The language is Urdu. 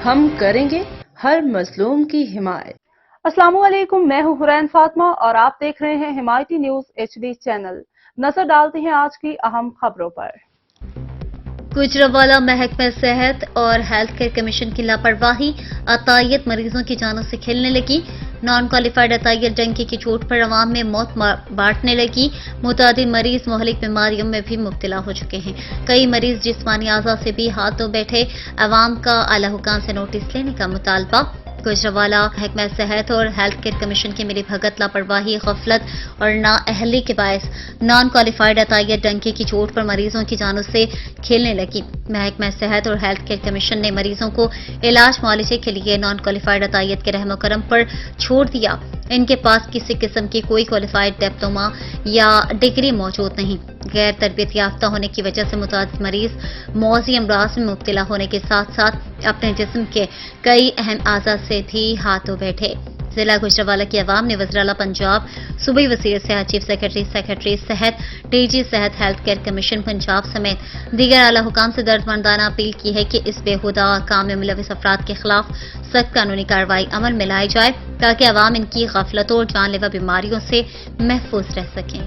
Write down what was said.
ہم کریں گے ہر مظلوم کی حمایت۔ السلام علیکم، میں ہوں حرین فاطمہ اور آپ دیکھ رہے ہیں حمایتی نیوز HD چینل۔ نظر ڈالتے ہیں آج کی اہم خبروں پر۔ گوجرانوالہ محکمہ صحت اور ہیلتھ کیئر کمیشن کی لاپرواہی، عطائیت مریضوں کی جانوں سے کھیلنے لگی۔ نان کوالیفائڈ عطائیت ڈنکی کی چوٹ پر عوام میں موت بانٹنے لگی۔ متعدد مریض مہلک بیماریوں میں بھی مبتلا ہو چکے ہیں۔ کئی مریض جسمانی اعضاء سے بھی ہاتھ دھو بیٹھے۔ عوام کا اعلی حکام سے نوٹس لینے کا مطالبہ۔ گوجرانوالہ محکمہ صحت اور ہیلتھ کیئر کمیشن کی ملی بھگت، لاپرواہی، غفلت اور نااہلی کے باعث نان کوالیفائڈ عطائیت ڈنکی کی چوٹ پر مریضوں کی جانوں سے کھیلنے لگی۔ محکمہ صحت اور ہیلتھ کیئر کمیشن نے مریضوں کو علاج معالجے کے لیے نان کوالیفائڈ عطائیت کے رحم و کرم پر چھوڑ دیا۔ ان کے پاس کسی قسم کی کوئی کوالیفائڈ ڈپلوما یا ڈگری موجود نہیں۔ غیر تربیت یافتہ ہونے کی وجہ سے متعدد مریض موذی امراض میں مبتلا ہونے کے ساتھ ساتھ اپنے جسم کے کئی اہم اعضاء سے بھی ہاتھ دھو بیٹھے۔ ضلع گوجرانوالہ کی عوام نے وزیراعلیٰ پنجاب، صوبائی وزیر صحت، چیف سیکرٹری صحت، DG صحت، ہیلتھ کیئر کمیشن پنجاب سمیت دیگر اعلی حکام سے دردمندانہ اپیل کی ہے کہ اس بےہودہ کام میں ملوث افراد کے خلاف سخت قانونی کارروائی عمل میں لائی جائے تاکہ عوام ان کی غفلتوں اور جان لیوا بیماریوں سے محفوظ رہ سکیں۔